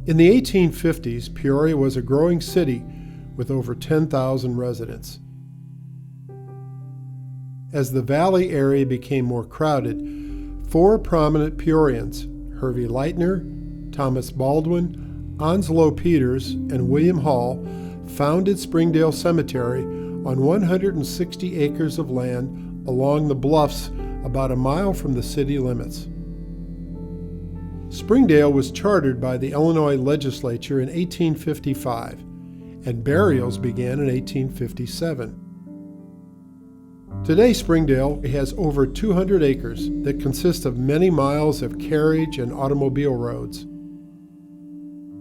In the 1850s, Peoria was a growing city with over 10,000 residents. As the valley area became more crowded, 4 prominent Peorians, Hervey Leitner, Thomas Baldwin, Onslow Peters, and William Hall, founded Springdale Cemetery on 160 acres of land along the bluffs about a mile from the city limits. Springdale was chartered by the Illinois legislature in 1855, and burials began in 1857. Today, Springdale has over 200 acres that consist of many miles of carriage and automobile roads.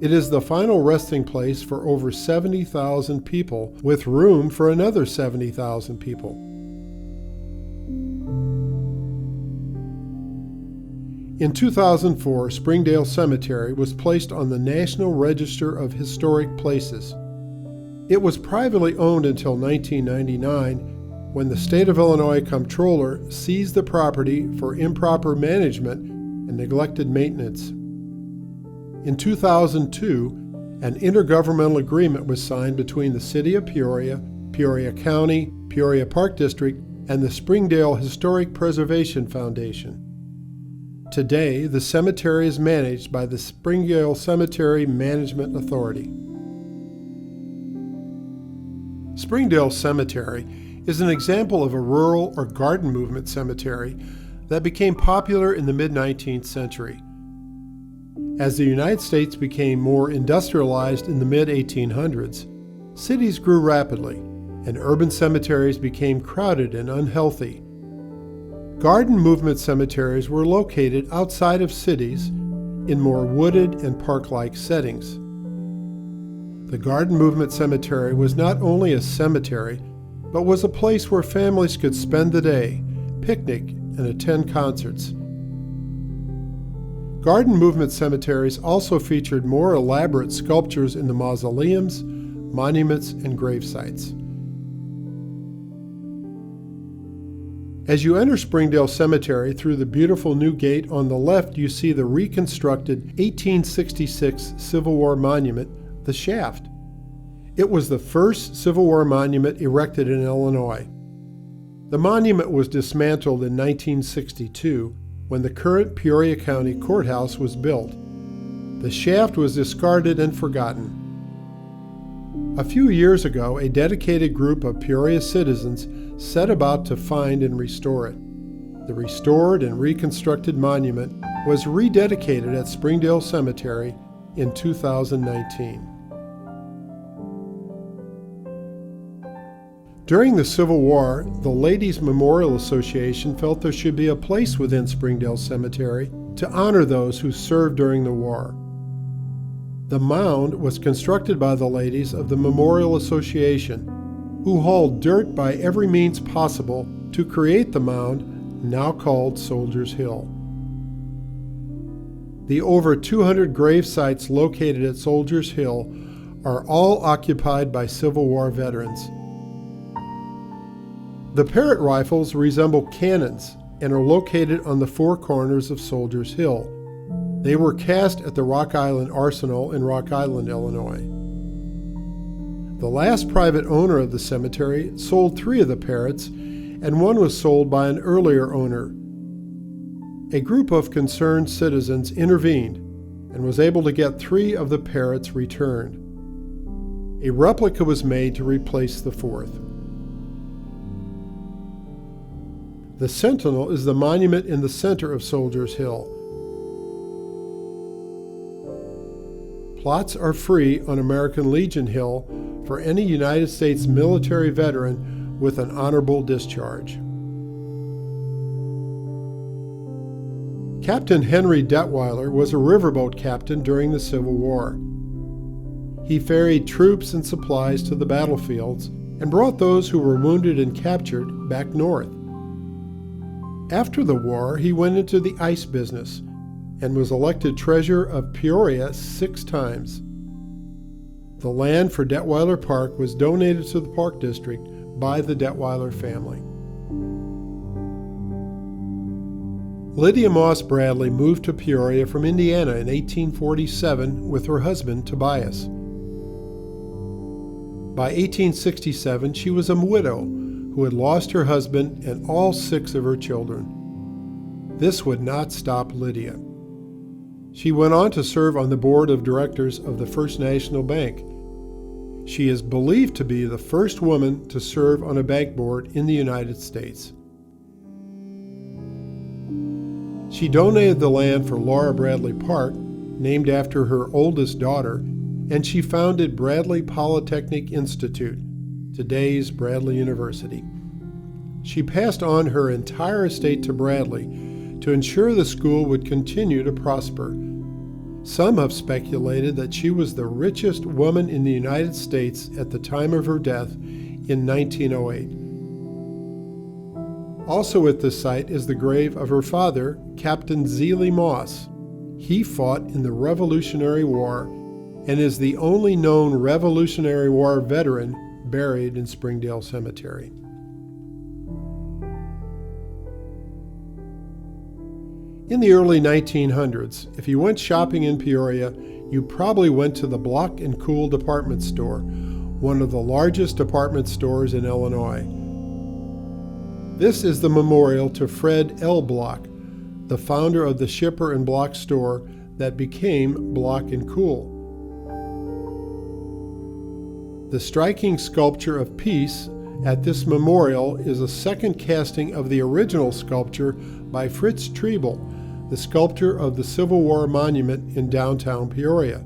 It is the final resting place for over 70,000 people, with room for another 70,000 people. In 2004, Springdale Cemetery was placed on the National Register of Historic Places. It was privately owned until 1999, when the state of Illinois comptroller seized the property for improper management and neglected maintenance. In 2002, an intergovernmental agreement was signed between the City of Peoria, Peoria County, Peoria Park District, and the Springdale Historic Preservation Foundation. Today, the cemetery is managed by the Springdale Cemetery Management Authority. Springdale Cemetery is an example of a rural or garden movement cemetery that became popular in the mid-19th century. As the United States became more industrialized in the mid-1800s, cities grew rapidly, and urban cemeteries became crowded and unhealthy. Garden movement cemeteries were located outside of cities in more wooded and park-like settings. The Garden Movement Cemetery was not only a cemetery, but was a place where families could spend the day, picnic, and attend concerts. Garden Movement cemeteries also featured more elaborate sculptures in the mausoleums, monuments, and grave sites. As you enter Springdale Cemetery through the beautiful new gate on the left, you see the reconstructed 1866 Civil War monument, the Shaft. It was the first Civil War monument erected in Illinois. The monument was dismantled in 1962 when the current Peoria County Courthouse was built. The shaft was discarded and forgotten. A few years ago, a dedicated group of Peoria citizens set about to find and restore it. The restored and reconstructed monument was rededicated at Springdale Cemetery in 2019. During the Civil War, the Ladies Memorial Association felt there should be a place within Springdale Cemetery to honor those who served during the war. The mound was constructed by the ladies of the Memorial Association, who hauled dirt by every means possible to create the mound, now called Soldiers Hill. The over 200 grave sites located at Soldiers Hill are all occupied by Civil War veterans. The Parrott rifles resemble cannons and are located on the 4 corners of Soldiers Hill. They were cast at the Rock Island Arsenal in Rock Island, Illinois. The last private owner of the cemetery sold 3 of the Parrotts, and 1 was sold by an earlier owner. A group of concerned citizens intervened and was able to get 3 of the Parrotts returned. A replica was made to replace the 4th. The Sentinel is the monument in the center of Soldiers Hill. Plots are free on American Legion Hill for any United States military veteran with an honorable discharge. Captain Henry Detweiler was a riverboat captain during the Civil War. He ferried troops and supplies to the battlefields and brought those who were wounded and captured back north. After the war, he went into the ice business and was elected treasurer of Peoria 6 times. The land for Detweiler Park was donated to the Park District by the Detweiler family. Lydia Moss Bradley moved to Peoria from Indiana in 1847 with her husband Tobias. By 1867, she was a widow who had lost her husband and all 6 of her children. This would not stop Lydia. She went on to serve on the board of directors of the First National Bank. She is believed to be the first woman to serve on a bank board in the United States. She donated the land for Laura Bradley Park, named after her oldest daughter, and she founded Bradley Polytechnic Institute, today's Bradley University. She passed on her entire estate to Bradley to ensure the school would continue to prosper. Some have speculated that she was the richest woman in the United States at the time of her death in 1908. Also at this site is the grave of her father, Captain Zealy Moss. He fought in the Revolutionary War and is the only known Revolutionary War veteran buried in Springdale Cemetery. In the early 1900s, if you went shopping in Peoria, you probably went to the Block and Cool department store, one of the largest department stores in Illinois. This is the memorial to Fred L. Block, the founder of the Shipper and Block store that became Block and Cool. The striking sculpture of Peace at this memorial is a second casting of the original sculpture by Fritz Treble, the sculptor of the Civil War monument in downtown Peoria.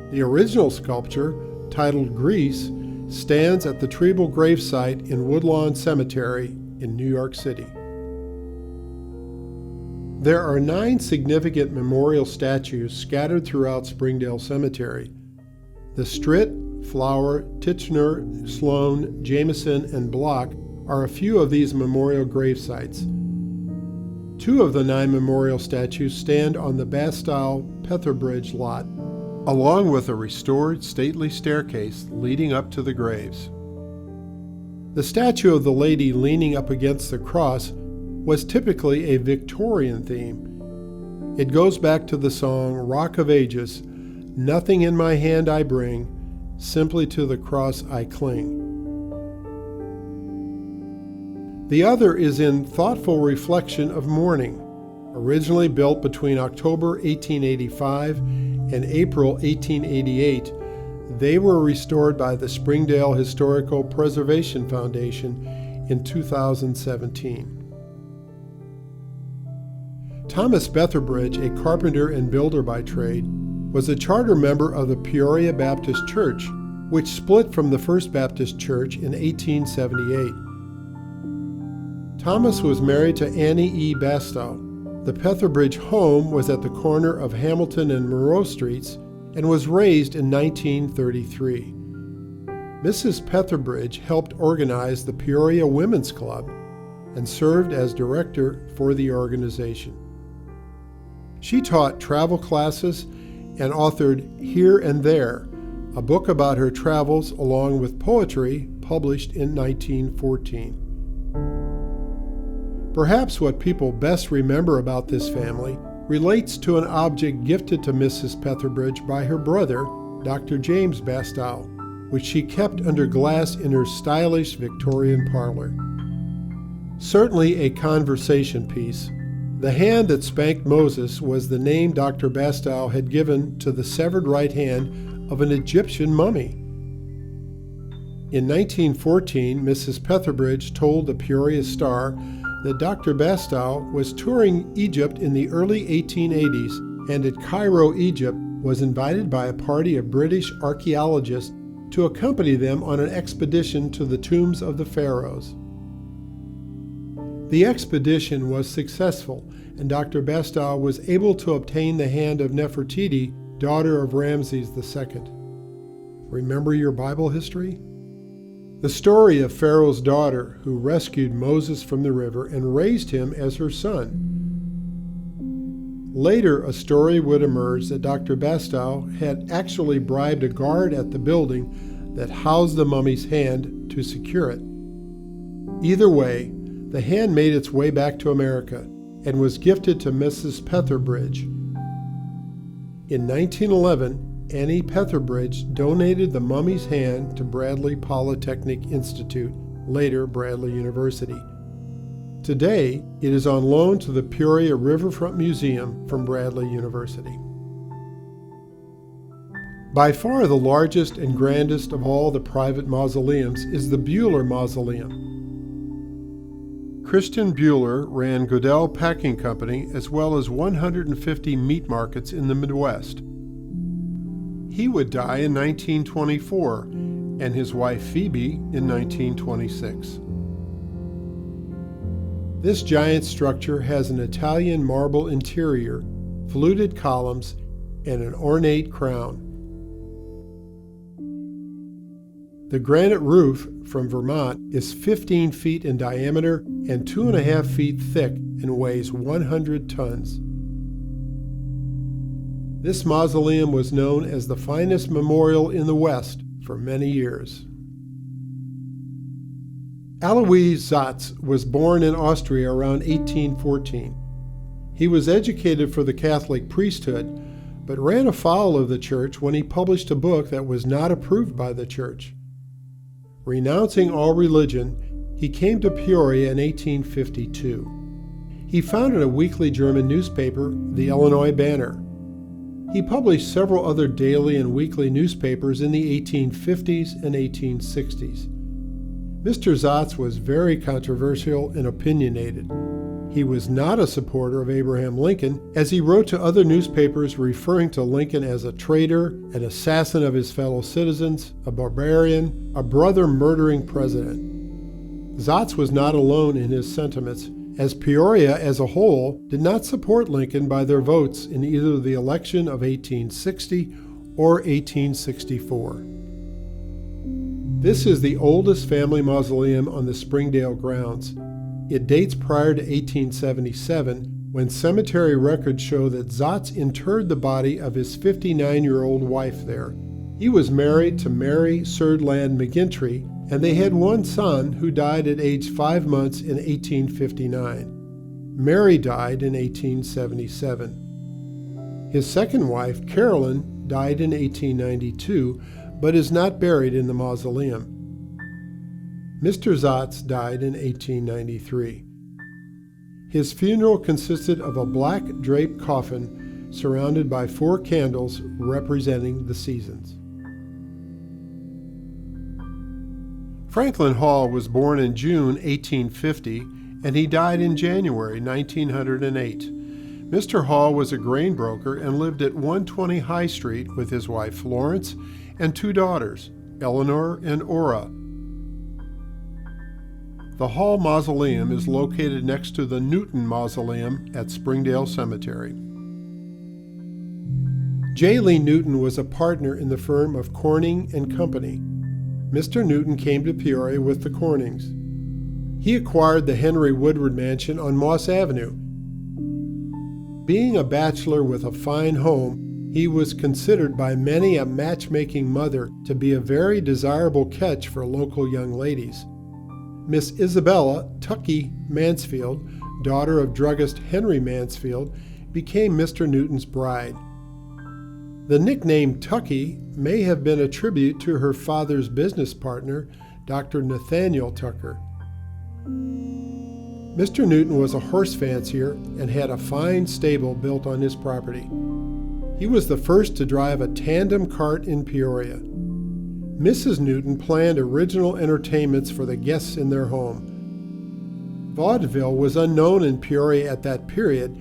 The original sculpture, titled Grease, stands at the Treble gravesite in Woodlawn Cemetery in New York City. There are 9 significant memorial statues scattered throughout Springdale Cemetery. The Stritt, Flower, Titchener, Sloan, Jameson, and Block are a few of these memorial gravesites. 2 of the 9 memorial statues stand on the Bastile-Petherbridge lot, along with a restored stately staircase leading up to the graves. The statue of the lady leaning up against the cross was typically a Victorian theme. It goes back to the song Rock of Ages, "Nothing in my hand I bring, simply to the cross I cling." The other is in thoughtful reflection of mourning. Originally built between October 1885 and April 1888, they were restored by the Springdale Historical Preservation Foundation in 2017. Thomas Betherbridge, a carpenter and builder by trade, was a charter member of the Peoria Baptist Church, which split from the First Baptist Church in 1878. Thomas was married to Annie E. Bastow. The Petherbridge home was at the corner of Hamilton and Monroe Streets and was raised in 1933. Mrs. Petherbridge helped organize the Peoria Women's Club and served as director for the organization. She taught travel classes and authored Here and There, a book about her travels along with poetry published in 1914. Perhaps what people best remember about this family relates to an object gifted to Mrs. Petherbridge by her brother, Dr. James Bastow, which she kept under glass in her stylish Victorian parlor. Certainly a conversation piece, the hand that spanked Moses was the name Dr. Bastow had given to the severed right hand of an Egyptian mummy. In 1914, Mrs. Petherbridge told the Peoria Star that Dr. Bastow was touring Egypt in the early 1880s and at Cairo, Egypt, was invited by a party of British archaeologists to accompany them on an expedition to the tombs of the pharaohs. The expedition was successful, and Dr. Bastow was able to obtain the hand of Nefertiti, daughter of Ramses II. Remember your Bible history? The story of Pharaoh's daughter who rescued Moses from the river and raised him as her son. Later, a story would emerge that Dr. Bastow had actually bribed a guard at the building that housed the mummy's hand to secure it. Either way, the hand made its way back to America, and was gifted to Mrs. Petherbridge. In 1911, Annie Petherbridge donated the mummy's hand to Bradley Polytechnic Institute, later Bradley University. Today, it is on loan to the Peoria Riverfront Museum from Bradley University. By far the largest and grandest of all the private mausoleums is the Buehler Mausoleum. Christian Buehler ran Goodell Packing Company as well as 150 meat markets in the Midwest. He would die in 1924, and his wife Phoebe in 1926. This giant structure has an Italian marble interior, fluted columns, and an ornate crown. The granite roof from Vermont is 15 feet in diameter and 2.5 feet thick and weighs 100 tons. This mausoleum was known as the finest memorial in the West for many years. Alois Zatz was born in Austria around 1814. He was educated for the Catholic priesthood, but ran afoul of the church when he published a book that was not approved by the church. Renouncing all religion, he came to Peoria in 1852. He founded a weekly German newspaper, the Illinois Banner. He published several other daily and weekly newspapers in the 1850s and 1860s. Mr. Zatz was very controversial and opinionated. He was not a supporter of Abraham Lincoln, as he wrote to other newspapers referring to Lincoln as a traitor, an assassin of his fellow citizens, a barbarian, a brother-murdering president. Zatz was not alone in his sentiments, as Peoria as a whole did not support Lincoln by their votes in either the election of 1860 or 1864. This is the oldest family mausoleum on the Springdale grounds. It dates prior to 1877, when cemetery records show that Zatz interred the body of his 59-year-old wife there. He was married to Mary Surdland McGinty, and they had one son who died at age 5 months in 1859. Mary died in 1877. His second wife, Carolyn, died in 1892, but is not buried in the mausoleum. Mr. Zatz died in 1893. His funeral consisted of a black draped coffin surrounded by 4 candles representing the seasons. Franklin Hall was born in June 1850, and he died in January 1908. Mr. Hall was a grain broker and lived at 120 High Street with his wife Florence and 2 daughters, Eleanor and Ora. The Hall Mausoleum is located next to the Newton Mausoleum at Springdale Cemetery. J. Lee Newton was a partner in the firm of Corning and Company. Mr. Newton came to Peoria with the Cornings. He acquired the Henry Woodward Mansion on Moss Avenue. Being a bachelor with a fine home, he was considered by many a matchmaking mother to be a very desirable catch for local young ladies. Miss Isabella Tucky Mansfield, daughter of druggist Henry Mansfield, became Mr. Newton's bride. The nickname Tucky may have been a tribute to her father's business partner, Dr. Nathaniel Tucker. Mr. Newton was a horse fancier and had a fine stable built on his property. He was the first to drive a tandem cart in Peoria. Mrs. Newton planned original entertainments for the guests in their home. Vaudeville was unknown in Peoria at that period,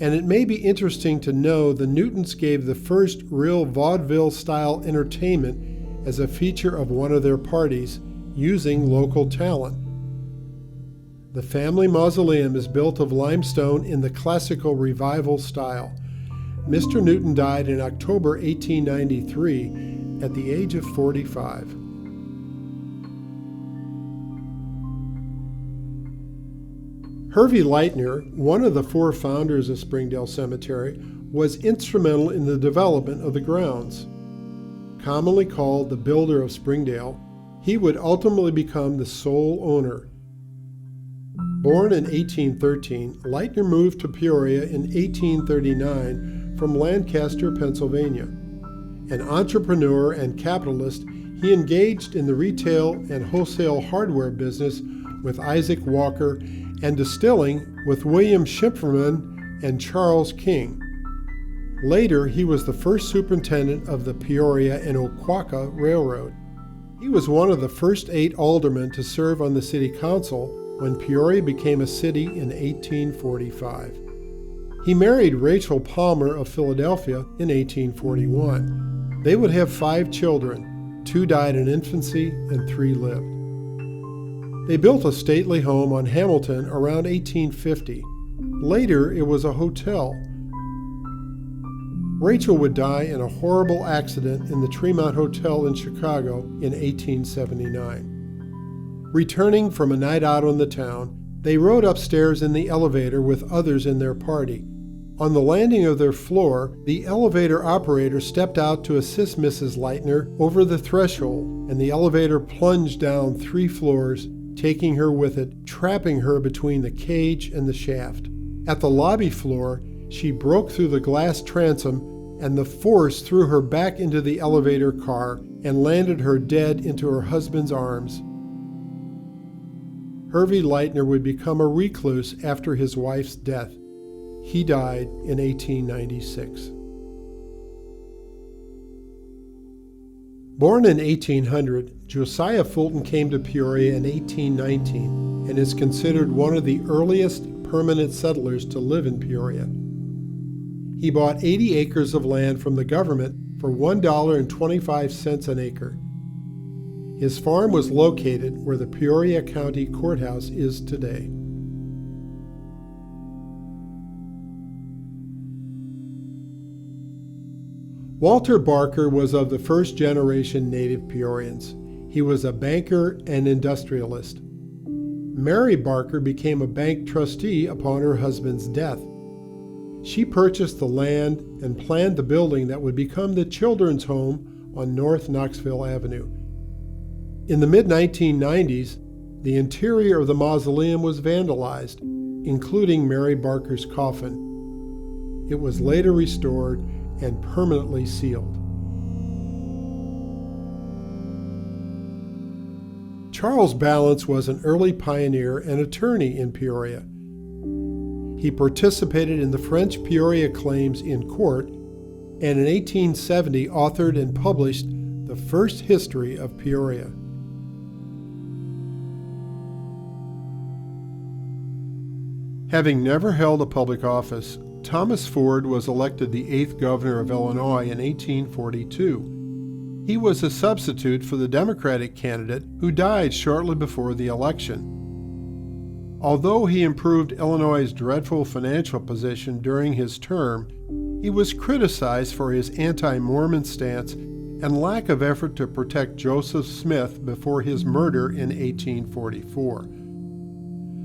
and it may be interesting to know the Newtons gave the first real vaudeville-style entertainment as a feature of one of their parties, using local talent. The family mausoleum is built of limestone in the classical revival style. Mr. Newton died in October 1893 at the age of 45. Hervey Leitner, one of the 4 founders of Springdale Cemetery, was instrumental in the development of the grounds. Commonly called the builder of Springdale, he would ultimately become the sole owner. Born in 1813, Lightner moved to Peoria in 1839 from Lancaster, Pennsylvania. An entrepreneur and capitalist, he engaged in the retail and wholesale hardware business with Isaac Walker and distilling with William Schifferman and Charles King. Later, he was the first superintendent of the Peoria and Oquawka Railroad. He was one of the first 8 aldermen to serve on the city council when Peoria became a city in 1845. He married Rachel Palmer of Philadelphia in 1841. They would have 5 children. 2 died in infancy and 3 lived. They built a stately home on Hamilton around 1850. Later, it was a hotel. Rachel would die in a horrible accident in the Tremont Hotel in Chicago in 1879. Returning from a night out on the town, they rode upstairs in the elevator with others in their party. On the landing of their floor, the elevator operator stepped out to assist Mrs. Lightner over the threshold, and the elevator plunged down 3 floors, taking her with it, trapping her between the cage and the shaft. At the lobby floor, she broke through the glass transom, and the force threw her back into the elevator car and landed her dead into her husband's arms. Hervey Lightner would become a recluse after his wife's death. He died in 1896. Born in 1800, Josiah Fulton came to Peoria in 1819 and is considered one of the earliest permanent settlers to live in Peoria. He bought 80 acres of land from the government for $1.25 an acre. His farm was located where the Peoria County Courthouse is today. Walter Barker was of the first-generation native Peorians. He was a banker and industrialist. Mary Barker became a bank trustee upon her husband's death. She purchased the land and planned the building that would become the children's home on North Knoxville Avenue. In the mid-1990s, the interior of the mausoleum was vandalized, including Mary Barker's coffin. It was later restored and permanently sealed. Charles Ballance was an early pioneer and attorney in Peoria. He participated in the French Peoria claims in court, and in 1870 authored and published the first history of Peoria. Having never held a public office, Thomas Ford was elected the 8th governor of Illinois in 1842. He was a substitute for the Democratic candidate who died shortly before the election. Although he improved Illinois' dreadful financial position during his term, he was criticized for his anti-Mormon stance and lack of effort to protect Joseph Smith before his murder in 1844.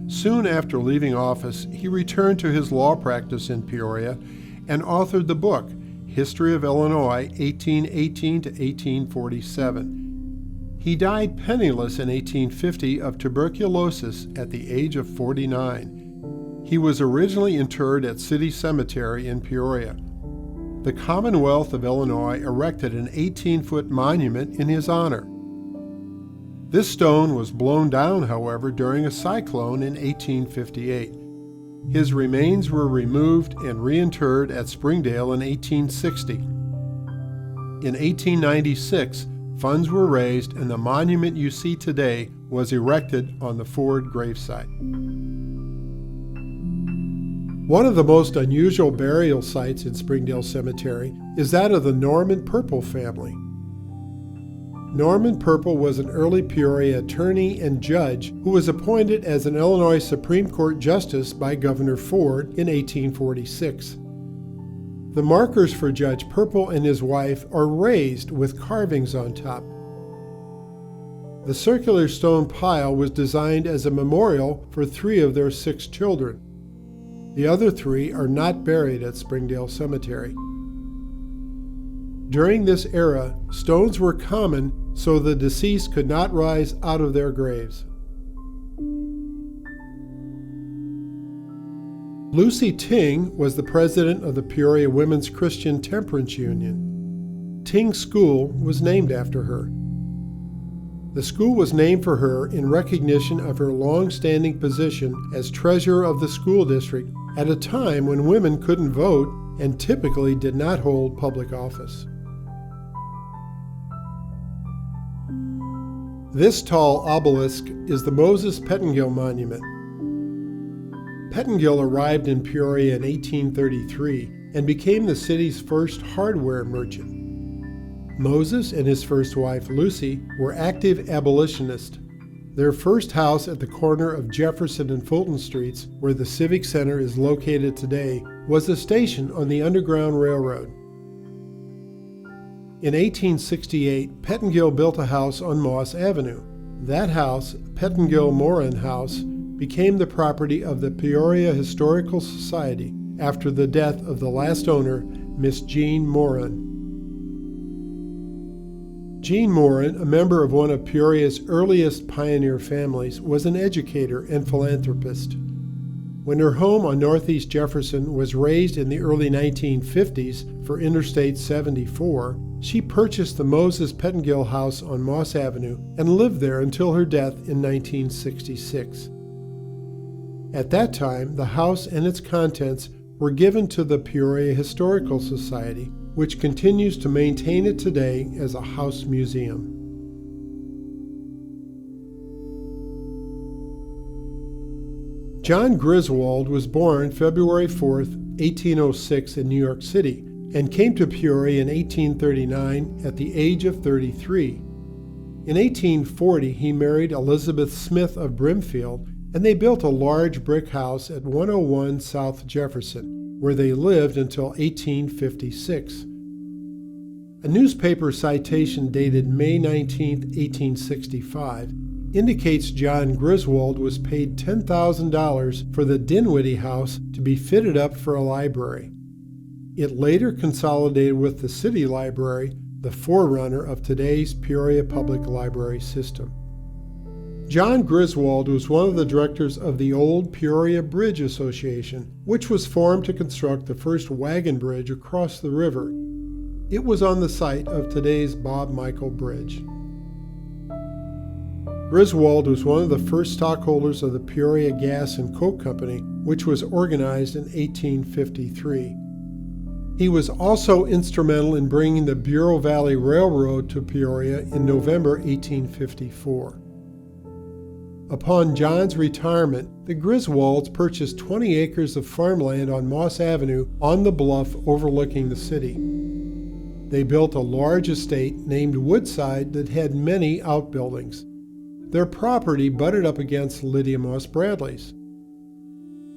Soon after leaving office, he returned to his law practice in Peoria and authored the book, History of Illinois, 1818 to 1847. He died penniless in 1850 of tuberculosis at the age of 49. He was originally interred at City Cemetery in Peoria. The Commonwealth of Illinois erected an 18-foot monument in his honor. This stone was blown down, however, during a cyclone in 1858. His remains were removed and reinterred at Springdale in 1860. In 1896, funds were raised and the monument you see today was erected on the Ford gravesite. One of the most unusual burial sites in Springdale Cemetery is that of the Norman Purple family. Norman Purple was an early Peoria attorney and judge who was appointed as an Illinois Supreme Court justice by Governor Ford in 1846. The markers for Judge Purple and his wife are raised with carvings on top. The circular stone pile was designed as a memorial for 3 of their 6 children. The other 3 are not buried at Springdale Cemetery. During this era, stones were common so the deceased could not rise out of their graves. Lucy Ting was the president of the Peoria Women's Christian Temperance Union. Ting School was named after her. The school was named for her in recognition of her long-standing position as treasurer of the school district at a time when women couldn't vote and typically did not hold public office. This tall obelisk is the Moses Pettingill Monument. Pettingill arrived in Peoria in 1833 and became the city's first hardware merchant. Moses and his first wife, Lucy, were active abolitionists. Their first house at the corner of Jefferson and Fulton Streets, where the Civic Center is located today, was a station on the Underground Railroad. In 1868, Pettingill built a house on Moss Avenue. That house, Pettingill Moran House, became the property of the Peoria Historical Society after the death of the last owner, Miss Jean Moran. Jean Moran, a member of one of Peoria's earliest pioneer families, was an educator and philanthropist. When her home on Northeast Jefferson was razed in the early 1950s for Interstate 74, she purchased the Moses Pettingill House on Moss Avenue and lived there until her death in 1966. At that time, the house and its contents were given to the Peoria Historical Society, which continues to maintain it today as a house museum. John Griswold was born February 4, 1806 in New York City, and came to Peoria in 1839 at the age of 33. In 1840, he married Elizabeth Smith of Brimfield, and they built a large brick house at 101 South Jefferson, where they lived until 1856. A newspaper citation dated May 19, 1865, indicates John Griswold was paid $10,000 for the Dinwiddie House to be fitted up for a library. It later consolidated with the City Library, the forerunner of today's Peoria Public Library system. John Griswold was one of the directors of the Old Peoria Bridge Association, which was formed to construct the first wagon bridge across the river. It was on the site of today's Bob Michael Bridge. Griswold was one of the first stockholders of the Peoria Gas and Coke Company, which was organized in 1853. He was also instrumental in bringing the Bureau Valley Railroad to Peoria in November 1854. Upon John's retirement, the Griswolds purchased 20 acres of farmland on Moss Avenue on the bluff overlooking the city. They built a large estate named Woodside that had many outbuildings. Their property butted up against Lydia Moss Bradley's.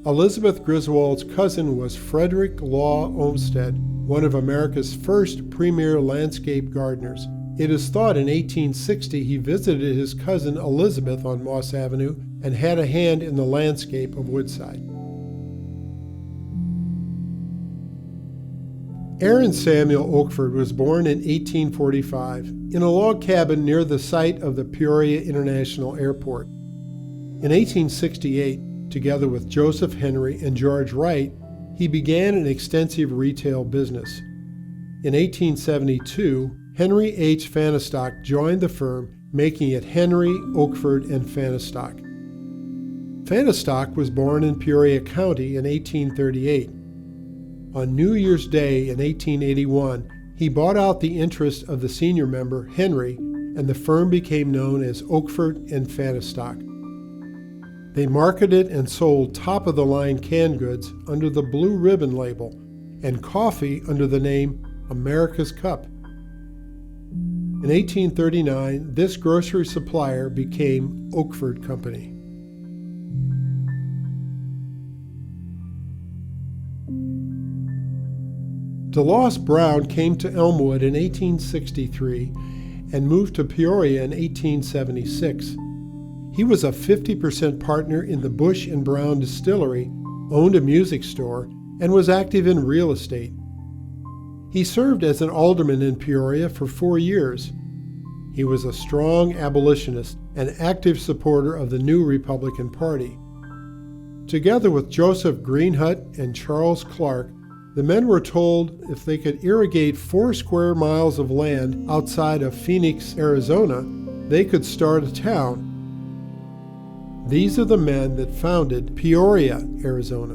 Elizabeth Griswold's cousin was Frederick Law Olmsted, one of America's first premier landscape gardeners. It is thought in 1860 he visited his cousin Elizabeth on Moss Avenue and had a hand in the landscape of Woodside. Aaron Samuel Oakford was born in 1845 in a log cabin near the site of the Peoria International Airport. In 1868, together with Joseph Henry and George Wright, he began an extensive retail business. In 1872, Henry H. Fanistock joined the firm, making it Henry, Oakford, and Fanistock. Fanistock was born in Peoria County in 1838. On New Year's Day in 1881, he bought out the interest of the senior member, Henry, and the firm became known as Oakford and Fanistock. They marketed and sold top-of-the-line canned goods under the Blue Ribbon label and coffee under the name America's Cup. In 1839, this grocery supplier became Oakford Company. DeLoss Brown came to Elmwood in 1863 and moved to Peoria in 1876. He was a 50% partner in the Bush and Brown Distillery, owned a music store, and was active in real estate. He served as an alderman in Peoria for 4 years. He was a strong abolitionist and active supporter of the new Republican Party. Together with Joseph Greenhut and Charles Clark, the men were told if they could irrigate 4 square miles of land outside of Phoenix, Arizona, they could start a town. These are the men that founded Peoria, Arizona.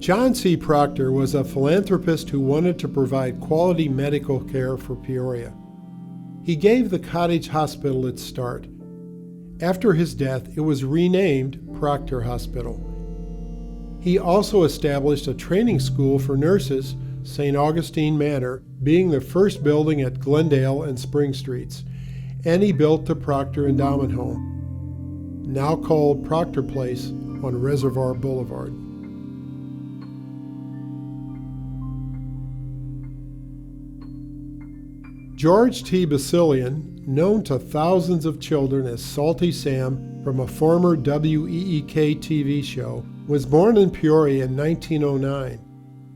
John C. Proctor was a philanthropist who wanted to provide quality medical care for Peoria. He gave the cottage hospital its start. After his death, it was renamed Proctor Hospital. He also established a training school for nurses, St. Augustine Manor being the first building at Glendale and Spring Streets, and he built the Proctor Endowment Home, now called Proctor Place on Reservoir Boulevard. George T. Basilian, known to thousands of children as Salty Sam from a former WEEK TV show, was born in Peoria in 1909.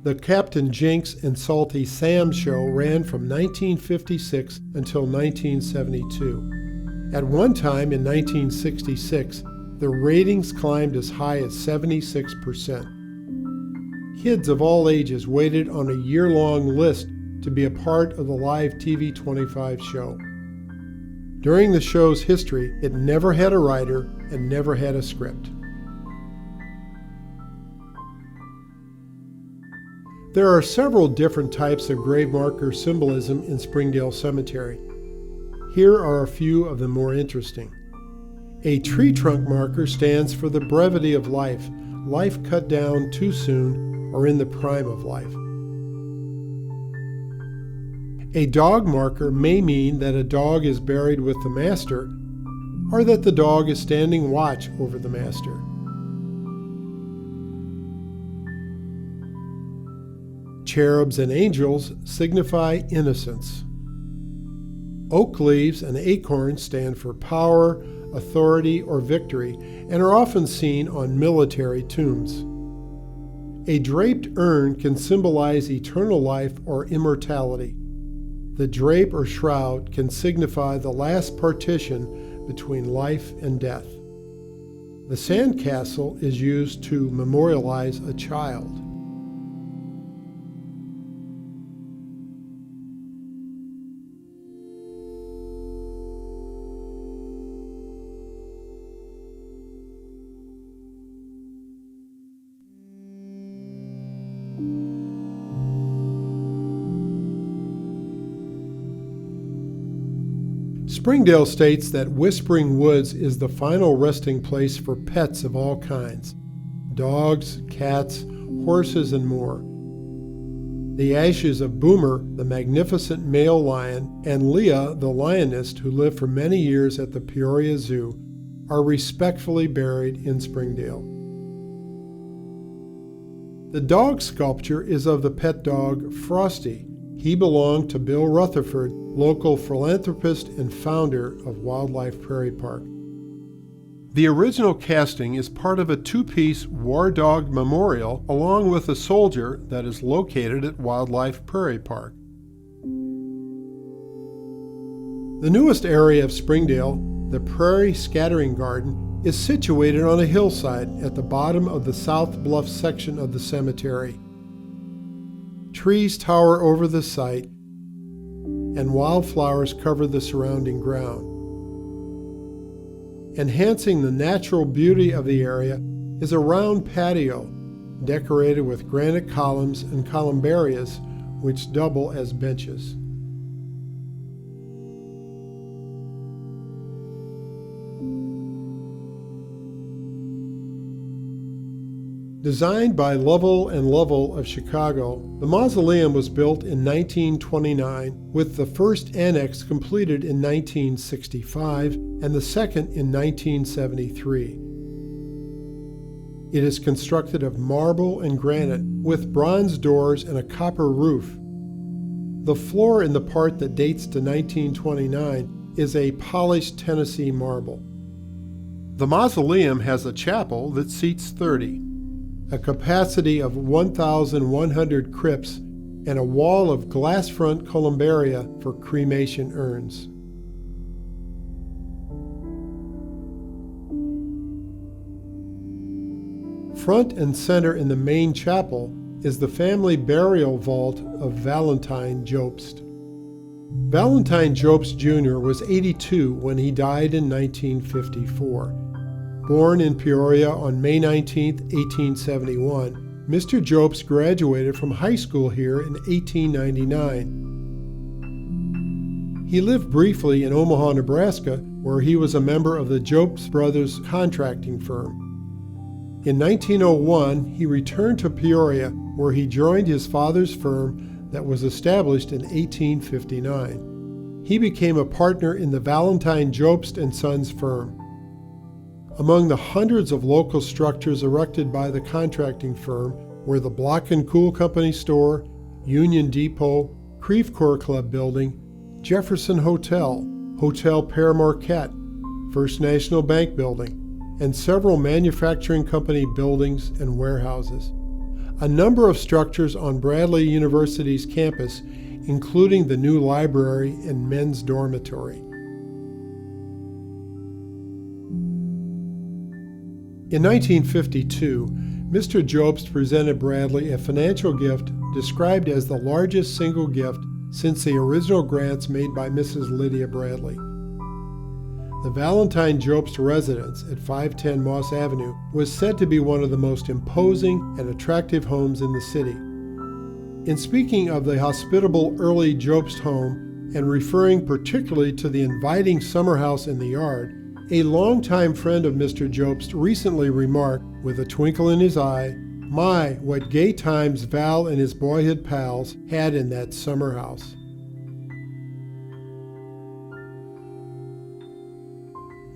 The Captain Jinks and Salty Sam show ran from 1956 until 1972. At one time in 1966, the ratings climbed as high as 76%. Kids of all ages waited on a year-long list to be a part of the live TV 25 show. During the show's history, it never had a writer and never had a script. There are several different types of grave marker symbolism in Springdale Cemetery. Here are a few of the more interesting. A tree trunk marker stands for the brevity of life, life cut down too soon or in the prime of life. A dog marker may mean that a dog is buried with the master, or that the dog is standing watch over the master. Cherubs and angels signify innocence. Oak leaves and acorns stand for power, authority, or victory, and are often seen on military tombs. A draped urn can symbolize eternal life or immortality. The drape or shroud can signify the last partition between life and death. The sandcastle is used to memorialize a child. Springdale states that Whispering Woods is the final resting place for pets of all kinds: dogs, cats, horses, and more. The ashes of Boomer, the magnificent male lion, and Leah, the lioness who lived for many years at the Peoria Zoo, are respectfully buried in Springdale. The dog sculpture is of the pet dog Frosty. He belonged to Bill Rutherford, local philanthropist and founder of Wildlife Prairie Park. The original casting is part of a 2-piece War Dog Memorial along with a soldier that is located at Wildlife Prairie Park. The newest area of Springdale, the Prairie Scattering Garden, is situated on a hillside at the bottom of the South Bluff section of the cemetery. Trees tower over the site, and wildflowers cover the surrounding ground. Enhancing the natural beauty of the area is a round patio decorated with granite columns and columbarias which double as benches. Designed by Lovell and Lovell of Chicago, the mausoleum was built in 1929, with the first annex completed in 1965 and the second in 1973. It is constructed of marble and granite with bronze doors and a copper roof. The floor in the part that dates to 1929 is a polished Tennessee marble. The mausoleum has a chapel that seats 30. A capacity of 1,100 crypts, and a wall of glass front columbaria for cremation urns. Front and center in the main chapel is the family burial vault of Valentine Jobst. Valentine Jobst Jr. was 82 when he died in 1954. Born in Peoria on May 19, 1871, Mr. Jobst graduated from high school here in 1899. He lived briefly in Omaha, Nebraska, where he was a member of the Jobst Brothers contracting firm. In 1901, he returned to Peoria, where he joined his father's firm that was established in 1859. He became a partner in the Valentine Jobst & Sons firm. Among the hundreds of local structures erected by the contracting firm were the Block & Cool Company store, Union Depot, Creve Coeur Club building, Jefferson Hotel, Hotel Père Marquette, First National Bank building, and several manufacturing company buildings and warehouses. A number of structures on Bradley University's campus, including the new library and men's dormitory. In 1952, Mr. Jobst presented Bradley a financial gift described as the largest single gift since the original grants made by Mrs. Lydia Bradley. The Valentine Jobst residence at 510 Moss Avenue was said to be one of the most imposing and attractive homes in the city. In speaking of the hospitable early Jobst home and referring particularly to the inviting summer house in the yard, a longtime friend of Mr. Jobst recently remarked, with a twinkle in his eye, "My, what gay times Val and his boyhood pals had in that summer house."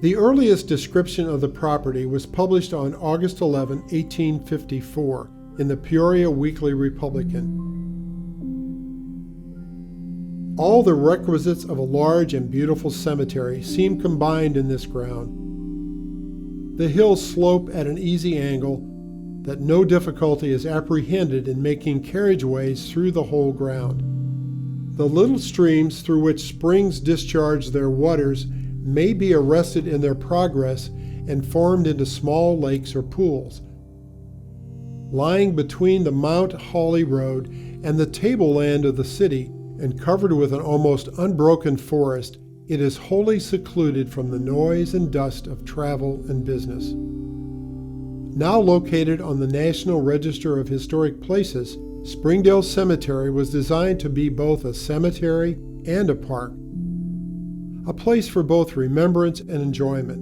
The earliest description of the property was published on August 11, 1854, in the Peoria Weekly Republican. All the requisites of a large and beautiful cemetery seem combined in this ground. The hills slope at an easy angle that no difficulty is apprehended in making carriageways through the whole ground. The little streams through which springs discharge their waters may be arrested in their progress and formed into small lakes or pools. Lying between the Mount Hawley Road and the tableland of the city, and covered with an almost unbroken forest, it is wholly secluded from the noise and dust of travel and business. Now located on the National Register of Historic Places, Springdale Cemetery was designed to be both a cemetery and a park, a place for both remembrance and enjoyment.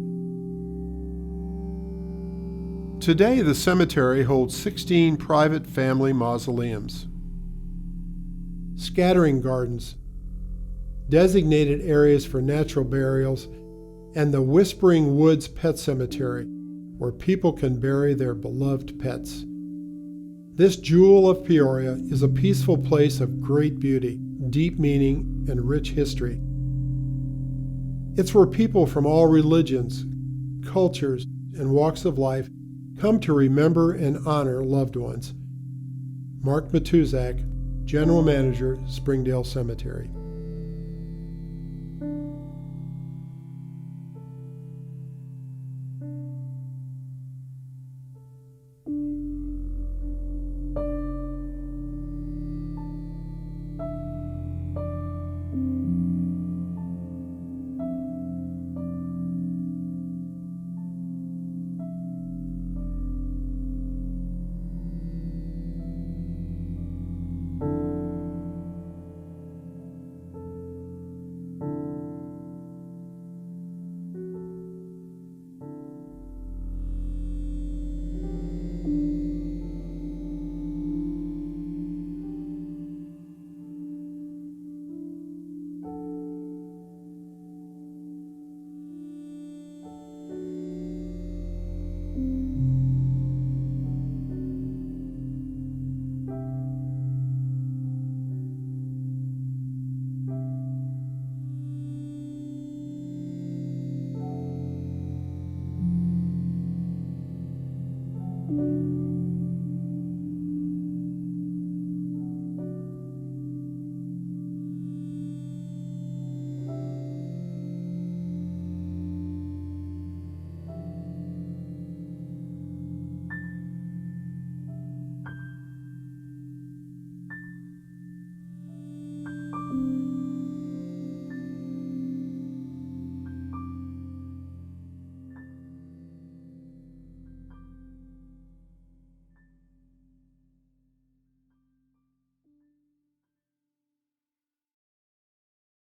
Today, the cemetery holds 16 private family mausoleums, scattering gardens, designated areas for natural burials, and the Whispering Woods Pet Cemetery, where people can bury their beloved pets. This jewel of Peoria is a peaceful place of great beauty, deep meaning, and rich history. It's where people from all religions, cultures, and walks of life come to remember and honor loved ones. Mark Matuzak, General Manager, Springdale Cemetery.